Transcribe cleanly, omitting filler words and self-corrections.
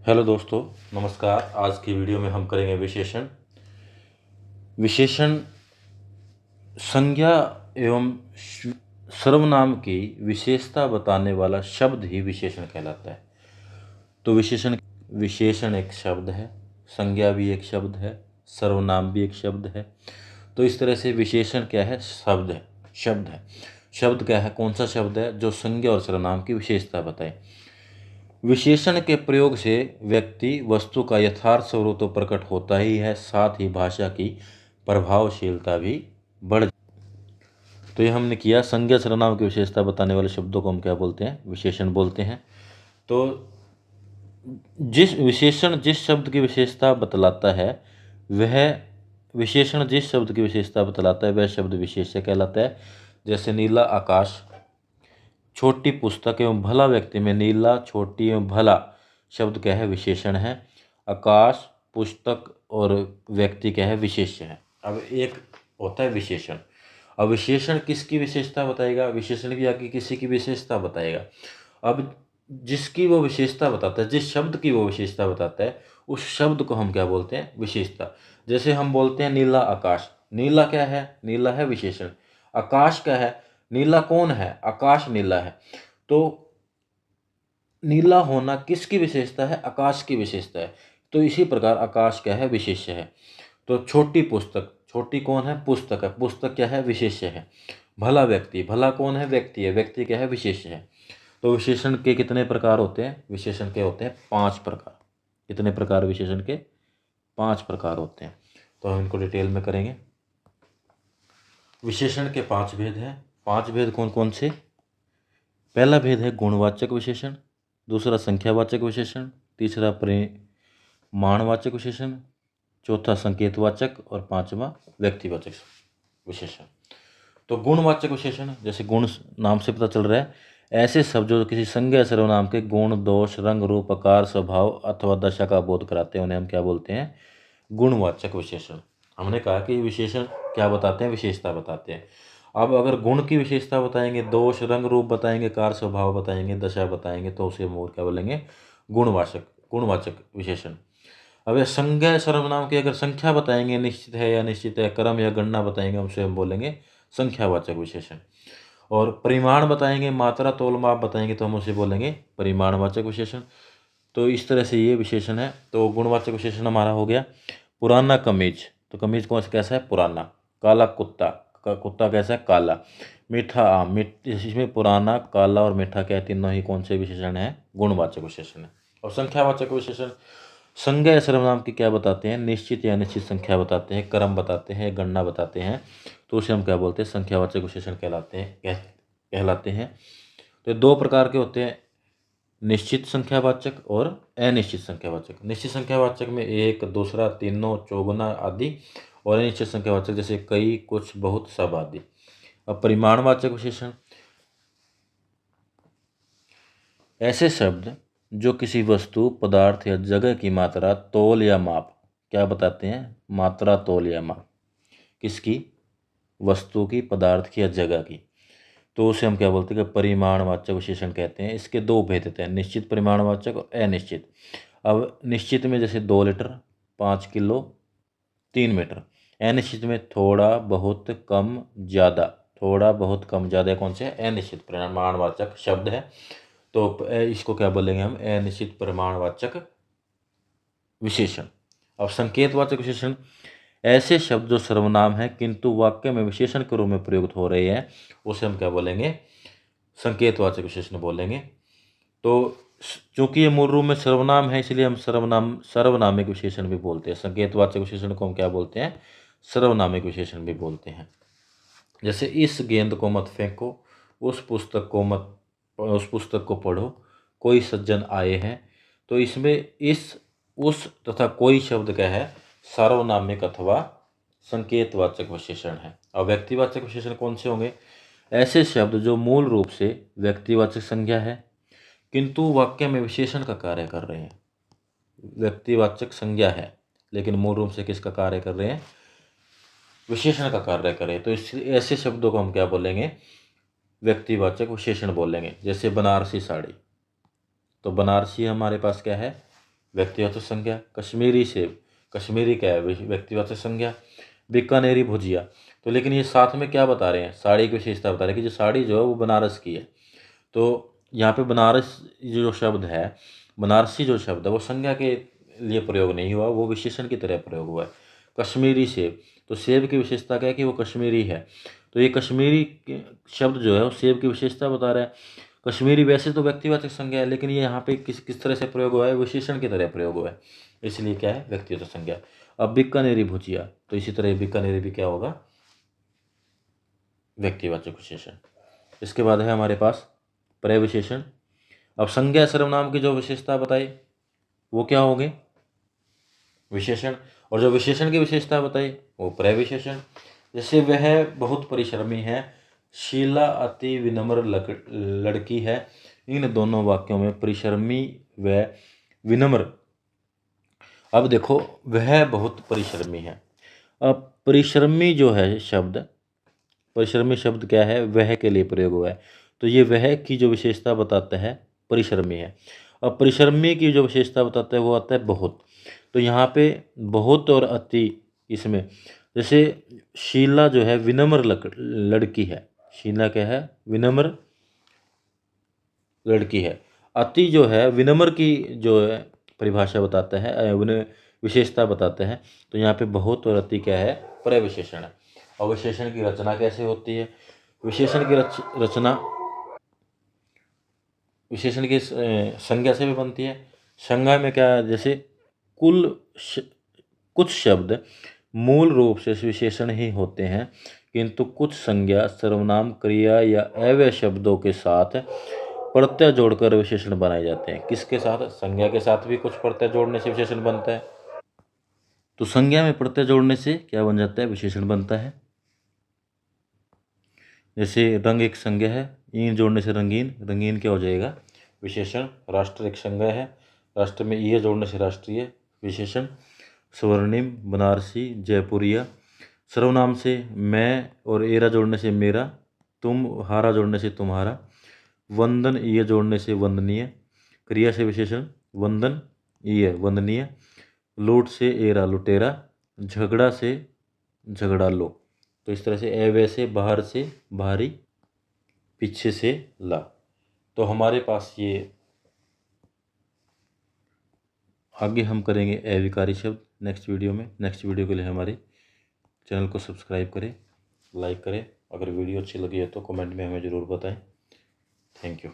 Hello दोस्तों, नमस्कार। आज की वीडियो में हम करेंगे विशेषण। विशेषण संज्ञा एवं सर्वनाम की विशेषता बताने वाला शब्द ही विशेषण कहलाता है। तो विशेषण एक शब्द है, संज्ञा भी एक शब्द है, सर्वनाम भी एक शब्द है। तो इस तरह से विशेषण क्या है? शब्द है। शब्द है। शब्द क्या है? कौन सा शब्द है जो संज्ञा और सर्वनाम की विशेषता बताए। विशेषण के प्रयोग से व्यक्ति वस्तु का यथार्थ स्वरूप तो प्रकट होता ही है, साथ ही भाषा की प्रभावशीलता भी बढ़। तो ये हमने किया। संज्ञा सर्वनाम की विशेषता बताने वाले शब्दों को हम क्या बोलते हैं? विशेषण बोलते हैं। तो जिस शब्द की विशेषता बतलाता है वह विशेषण जिस शब्द की विशेषता बतलाता है वह शब्द विशेष्य कहलाता है। जैसे नीला आकाश, छोटी पुस्तक एवं भला व्यक्ति में नीला, छोटी एवं भला शब्द क्या है? विशेषण है। आकाश, पुस्तक और व्यक्ति क्या है? विशेष्य है। अब एक होता है विशेषण। अब विशेषण किसकी विशेषता बताएगा? विशेषण भी आगे किसी की विशेषता बताएगा। अब जिसकी वो विशेषता बताता है, जिस शब्द की वो विशेषता बताता है, उस शब्द को हम क्या बोलते हैं? विशेषता। जैसे हम बोलते हैं नीला आकाश। नीला क्या है? नीला है विशेषण। आकाश क्या है? नीला कौन है? आकाश नीला है। तो नीला होना किसकी विशेषता है? आकाश की विशेषता है। तो इसी प्रकार आकाश क्या है? विशेष्य है। तो छोटी पुस्तक, छोटी कौन है? पुस्तक है। पुस्तक क्या है? विशेष्य है। भला व्यक्ति, भला कौन है? व्यक्ति है। व्यक्ति क्या है? विशेष्य है। तो विशेषण के कितने प्रकार होते हैं? विशेषण के होते हैं 5 प्रकार। कितने प्रकार विशेषण के? 5 प्रकार होते हैं। तो हम इनको डिटेल में करेंगे। विशेषण के 5 भेद हैं। 5 भेद कौन कौन से? पहला भेद है गुणवाचक विशेषण, दूसरा संख्यावाचक विशेषण, तीसरा परिमाणवाचक विशेषण, चौथा संकेतवाचक और पांचवा व्यक्तिवाचक विशेषण। तो गुणवाचक विशेषण, जैसे गुण नाम से पता चल रहा है, ऐसे शब्द जो किसी संज्ञा सर्वनाम के गुण, दोष, रंग, रूप, आकार, स्वभाव अथवा दशा का बोध कराते हैं उन्हें हम क्या बोलते हैं? गुणवाचक विशेषण। हमने कहा कि विशेषण क्या बताते हैं? विशेषता बताते हैं। अब अगर गुण की विशेषता बताएंगे, दोष, रंग, रूप बताएंगे, कार, स्वभाव बताएंगे, दशा बताएंगे, तो उसे हम और क्या बोलेंगे? गुणवाचक विशेषण। अब ये संज्ञा सर्वनाम की अगर संख्या बताएंगे, निश्चित है या निश्चित है, क्रम या गणना बताएंगे, उसे हम बोलेंगे संख्यावाचक विशेषण। और परिमाण बताएंगे, मात्रा, तोल, माप बताएंगे, तो हम उसे बोलेंगे परिमाणवाचक विशेषण। तो इस तरह से ये विशेषण है। तो गुणवाचक विशेषण हमारा हो गया। पुराना कमीज, तो कमीज कौन सा कैसा है? पुराना। काला कुत्ता, कुत्ता कैसा है? काला। मीठा आम, इसमें पुराना, काला और मीठा क्या है? तीनों ही कौन से विशेषण है? गुणवाचक विशेषण है। और संख्यावाचक विशेषण संज्ञा या सर्वनाम की क्या बताते हैं? निश्चित या अनिश्चित संख्या बताते हैं, क्रम बताते हैं, गणना बताते हैं, तो उसे हम क्या बोलते हैं? संख्यावाचक विशेषण कहलाते हैं। तो 2 प्रकार के होते हैं, निश्चित संख्यावाचक और अनिश्चित संख्यावाचक। निश्चित संख्यावाचक में एक, दूसरा, तीनों, चौगुना आदि, और अनिश्चित संख्यावाचक जैसे कई, कुछ, बहुत, सब आदि। अब परिमाणवाचक विशेषण, ऐसे शब्द जो किसी वस्तु, पदार्थ या जगह की मात्रा, तोल या माप क्या बताते हैं? मात्रा, तोल या माप किसकी? वस्तु की, पदार्थ की या जगह की। तो उसे हम क्या बोलते हैं? परिमाणवाचक विशेषण कहते हैं। इसके 2 भेद होते हैं, निश्चित परिमाणवाचक और अनिश्चित। अब निश्चित में जैसे 2 लीटर, 5 किलो, 3 मीटर। अनिश्चित में थोड़ा, बहुत, कम, ज़्यादा। थोड़ा, बहुत, कम, ज़्यादा कौन से? अनिश्चित परिमाणवाचक शब्द है। तो इसको क्या बोलेंगे हम? अनिश्चित परिमाणवाचक विशेषण। अब संकेतवाचक विशेषण, ऐसे शब्द जो सर्वनाम है किंतु वाक्य में विशेषण के रूप में प्रयुक्त हो रहे हैं, उसे हम क्या बोलेंगे? संकेतवाचक विशेषण बोलेंगे। तो चूंकि ये मूल रूप में सर्वनाम है, इसलिए हम सर्वनामिक विशेषण भी बोलते हैं। संकेतवाचक विशेषण को हम क्या बोलते हैं? सर्वनामिक विशेषण भी बोलते हैं। जैसे इस गेंद को मत फेंको, उस पुस्तक को पढ़ो, कोई सज्जन आए हैं। तो इसमें इस, उस तथा कोई शब्द क्या है? सार्वनामिक अथवा संकेतवाचक विशेषण है। और व्यक्तिवाचक विशेषण कौन से होंगे? ऐसे शब्द जो मूल रूप से व्यक्तिवाचक संज्ञा है किंतु वाक्य में विशेषण का कार्य कर रहे हैं। व्यक्तिवाचक संज्ञा है लेकिन मूल रूप से किसका कार्य कर रहे हैं? विशेषण का कार्य करें। तो ऐसे शब्दों को हम क्या बोलेंगे? व्यक्तिवाचक विशेषण बोलेंगे। जैसे बनारसी साड़ी, तो बनारसी हमारे पास क्या है? व्यक्तिवाचक संज्ञा। कश्मीरी सेब, कश्मीरी क्या है, व्यक्तिवाचक संज्ञा। बीकानेरी भुजिया, तो लेकिन ये साथ में क्या बता रहे हैं, साड़ी की विशेषता बता रहे हैं कि जो साड़ी जो है वो बनारस की है। तो यहाँ पे बनारस जो शब्द है, बनारसी जो शब्द है वो संज्ञा के लिए प्रयोग नहीं हुआ, वो विशेषण की तरह प्रयोग हुआ है। कश्मीरी सेब, तो सेब की विशेषता क्या है कि वो कश्मीरी है, तो ये कश्मीरी शब्द जो है वो सेब की विशेषता बता रहा है। कश्मीरी वैसे तो व्यक्तिवाचक संज्ञा है, लेकिन ये यहाँ पे किस किस तरह से प्रयोग हुआ है, विशेषण की तरह प्रयोग हुआ है, इसलिए क्या है, व्यक्तिवाचक संज्ञा। अब बीकानेरी भुजिया, तो इसी तरह बीकानेरी भी क्या होगा, व्यक्तिवाचक विशेषण। इसके बाद है हमारे पास प्रविशेषण। अब संज्ञा सर्वनाम की जो विशेषता बताई वो क्या होगी, विशेषण, और जो विशेषण की विशेषता बताई वो प्रविशेषण। जैसे वह बहुत परिश्रमी है, शीला अति विनम्र लड़की है, इन दोनों वाक्यों में परिश्रमी व विनम्र। अब देखो, वह बहुत परिश्रमी है। अब परिश्रमी जो है शब्द, परिश्रमी शब्द क्या है, वह के लिए प्रयोग हुआ है, तो ये वह की जो विशेषता बताता है परिश्रमी है। अब परिश्रमी की जो विशेषता बताता है वो आता है बहुत, तो यहाँ पे बहुत और अति इसमें, जैसे शीला जो है विनम्र लड़की है, शीला क्या है, विनम्र लड़की है। अति जो है विनम्र की जो है परिभाषा बताता है, विशेषता बताते हैं, तो यहाँ पे बहुत और अति क्या है, प्रविशेषण है। और विशेषण की रचना कैसे होती है, विशेषण की रचना विशेषण की संज्ञा से भी बनती है। संज्ञा में क्या है, जैसे कुछ शब्द मूल रूप से विशेषण ही होते हैं, किंतु कुछ संज्ञा सर्वनाम क्रिया या अव्यय शब्दों के साथ प्रत्यय जोड़कर विशेषण बनाए जाते हैं। किसके साथ, संज्ञा के साथ भी कुछ प्रत्यय जोड़ने से विशेषण बनता है, तो संज्ञा में प्रत्यय जोड़ने से क्या बन जाता है, विशेषण बनता है। जैसे रंग एक संज्ञा है, ईन जोड़ने से रंगीन, रंगीन क्या हो जाएगा, विशेषण। राष्ट्र एक संज्ञा है, राष्ट्र में ईय जोड़ने से राष्ट्रीय, विशेषण। स्वर्णिम बनारसी जयपुरिया, सर्वनाम से मैं और एरा जोड़ने से मेरा, तुम हारा जोड़ने से तुम्हारा, वंदन ईय जोड़ने से वंदनीय, क्रिया से विशेषण वंदन ईय वंदनीय, लूट से एरा लुटेरा, झगड़ा से झगड़ा लो। तो इस तरह से ए से बाहर से बाहरी, पीछे से ला। तो हमारे पास ये, आगे हम करेंगे अविकारी शब्द नेक्स्ट वीडियो में। नेक्स्ट वीडियो के लिए हमारे चैनल को सब्सक्राइब करें, लाइक करें, अगर वीडियो अच्छी लगी है तो कमेंट में हमें ज़रूर बताएं। Thank you.